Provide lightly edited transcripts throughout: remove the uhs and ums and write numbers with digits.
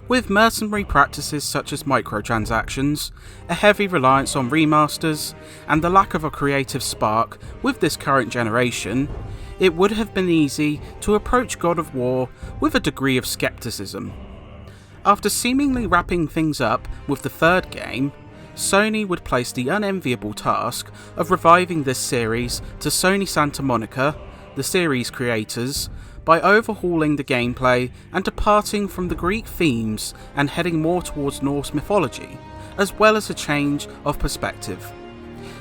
With mercenary practices such as microtransactions, a heavy reliance on remasters, and the lack of a creative spark with this current generation, it would have been easy to approach God of War with a degree of skepticism. After seemingly wrapping things up with the third game, Sony would place the unenviable task of reviving this series to Sony Santa Monica, the series creators, by overhauling the gameplay and departing from the Greek themes and heading more towards Norse mythology, as well as a change of perspective.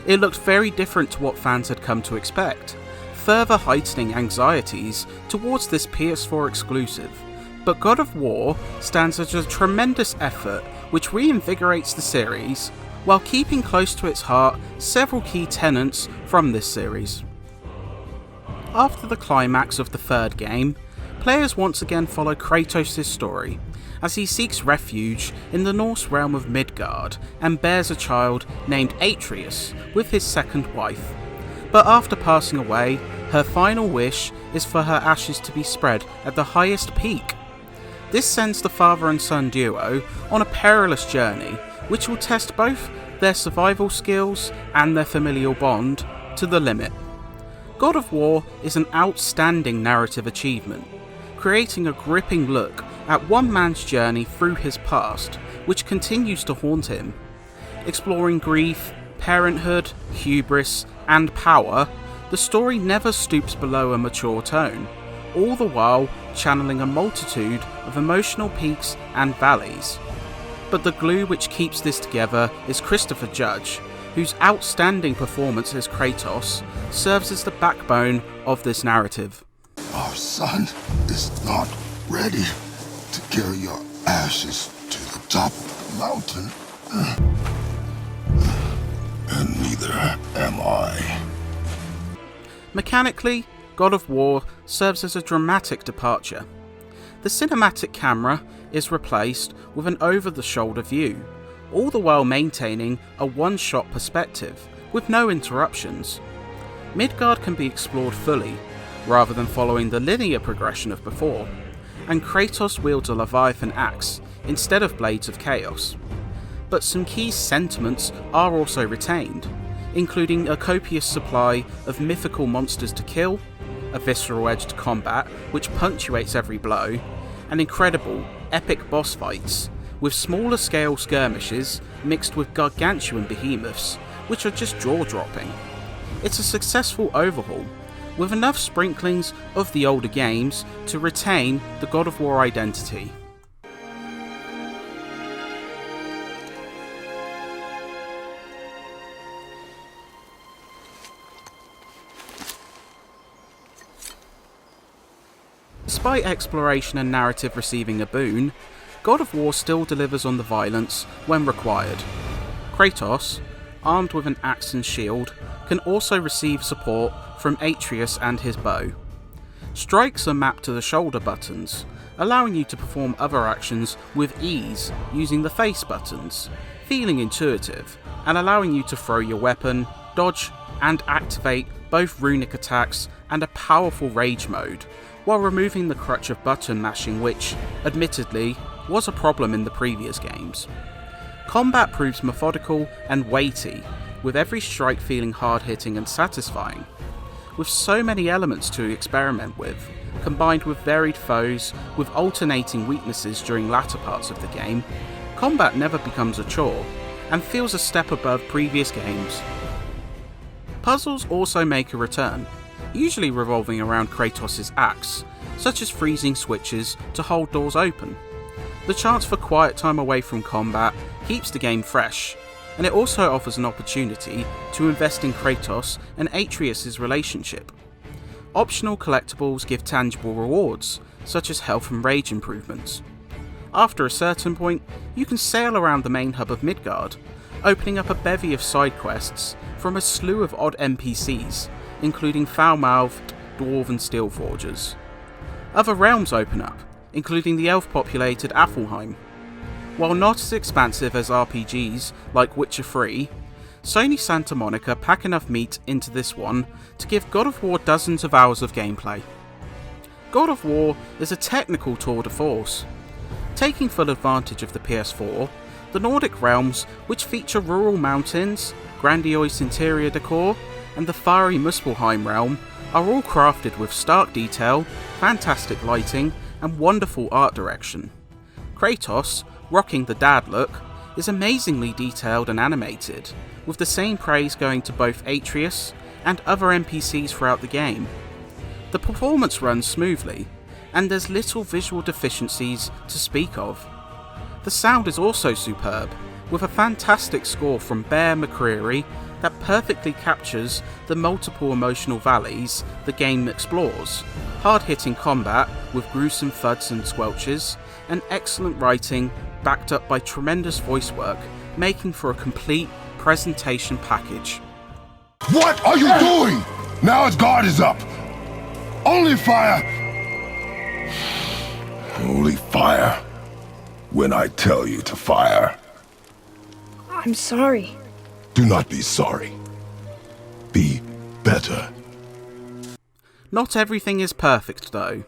It looked very different to what fans had come to expect, further heightening anxieties towards this PS4 exclusive. But God of War stands as a tremendous effort which reinvigorates the series, while keeping close to its heart several key tenets from this series. After the climax of the third game, players once again follow Kratos' story, as he seeks refuge in the Norse realm of Midgard and bears a child named Atreus with his second wife. But after passing away, her final wish is for her ashes to be spread at the highest peak. This sends the father and son duo on a perilous journey, which will test both their survival skills and their familial bond to the limit. God of War is an outstanding narrative achievement, creating a gripping look at one man's journey through his past, which continues to haunt him. Exploring grief, parenthood, hubris, and power, the story never stoops below a mature tone, all the while channeling a multitude of emotional peaks and valleys. But the glue which keeps this together is Christopher Judge, whose outstanding performance as Kratos serves as the backbone of this narrative. Our son is not ready to carry your ashes to the top of the mountain. And neither am I. Mechanically, God of War serves as a dramatic departure. The cinematic camera is replaced with an over-the-shoulder view, all the while maintaining a one-shot perspective, with no interruptions. Midgard can be explored fully, rather than following the linear progression of before, and Kratos wields a Leviathan axe instead of Blades of Chaos. But some key sentiments are also retained, including a copious supply of mythical monsters to kill, a visceral-edged combat which punctuates every blow, and incredible, epic boss fights, with smaller scale skirmishes mixed with gargantuan behemoths, which are just jaw-dropping. It's a successful overhaul, with enough sprinklings of the older games to retain the God of War identity. Despite exploration and narrative receiving a boon, God of War still delivers on the violence when required. Kratos, armed with an axe and shield, can also receive support from Atreus and his bow. Strikes are mapped to the shoulder buttons, allowing you to perform other actions with ease using the face buttons, feeling intuitive, and allowing you to throw your weapon, dodge, and activate both runic attacks and a powerful rage mode, while removing the crutch of button mashing which, admittedly, was a problem in the previous games. Combat proves methodical and weighty, with every strike feeling hard-hitting and satisfying. With so many elements to experiment with, combined with varied foes with alternating weaknesses during latter parts of the game, combat never becomes a chore, and feels a step above previous games. Puzzles also make a return, usually revolving around Kratos' axe, such as freezing switches to hold doors open. The chance for quiet time away from combat keeps the game fresh, and it also offers an opportunity to invest in Kratos and Atreus' relationship. Optional collectibles give tangible rewards, such as health and rage improvements. After a certain point, you can sail around the main hub of Midgard, opening up a bevy of side quests from a slew of odd NPCs, including foul-mouthed dwarven steelforgers. Other realms open up, including the elf-populated Affelheim. While not as expansive as RPGs like Witcher 3, Sony Santa Monica pack enough meat into this one to give God of War dozens of hours of gameplay. God of War is a technical tour de force. Taking full advantage of the PS4, the Nordic realms, which feature rural mountains, grandiose interior decor, and the fiery Muspelheim realm, are all crafted with stark detail, fantastic lighting, and wonderful art direction. Kratos, rocking the dad look, is amazingly detailed and animated, with the same praise going to both Atreus and other NPCs throughout the game. The performance runs smoothly, and there's little visual deficiencies to speak of. The sound is also superb, with a fantastic score from Bear McCreary that perfectly captures the multiple emotional valleys the game explores, hard-hitting combat with gruesome thuds and squelches, and excellent writing backed up by tremendous voice work, making for a complete presentation package. What are you doing? Now his guard is up. Only fire. Only fire when I tell you to fire. I'm sorry. Do not be sorry. Be better. Not everything is perfect though.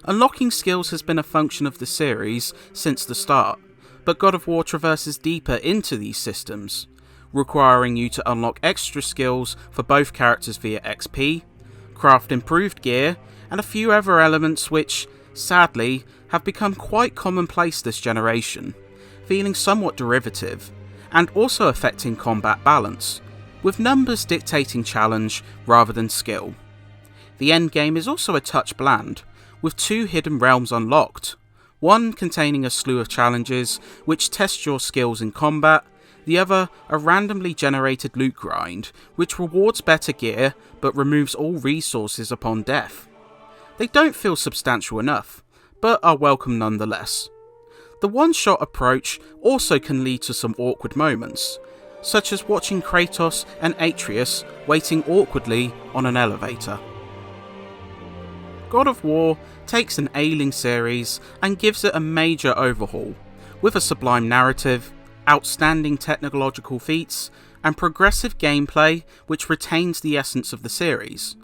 Unlocking skills has been a function of the series since the start, but God of War traverses deeper into these systems, requiring you to unlock extra skills for both characters via XP, craft improved gear, and a few other elements which, sadly, have become quite commonplace this generation, feeling somewhat derivative, and also affecting combat balance, with numbers dictating challenge rather than skill. The endgame is also a touch bland, with 2 hidden realms unlocked, one containing a slew of challenges which test your skills in combat, the other a randomly generated loot grind which rewards better gear but removes all resources upon death. They don't feel substantial enough, but are welcome nonetheless. The one-shot approach also can lead to some awkward moments, such as watching Kratos and Atreus waiting awkwardly on an elevator. God of War takes an ailing series and gives it a major overhaul, with a sublime narrative, outstanding technological feats, and progressive gameplay which retains the essence of the series.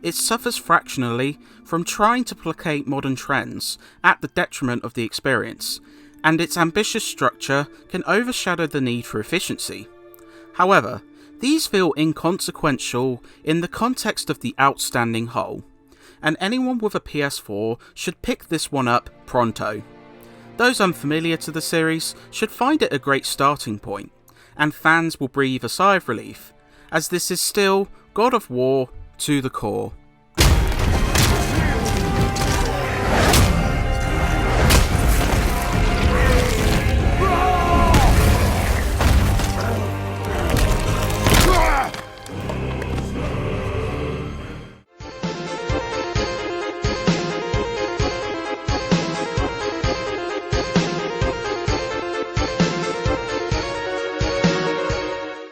It suffers fractionally from trying to placate modern trends at the detriment of the experience, and its ambitious structure can overshadow the need for efficiency. However, these feel inconsequential in the context of the outstanding whole, and anyone with a PS4 should pick this one up pronto. Those unfamiliar to the series should find it a great starting point, and fans will breathe a sigh of relief, as this is still God of War to the core.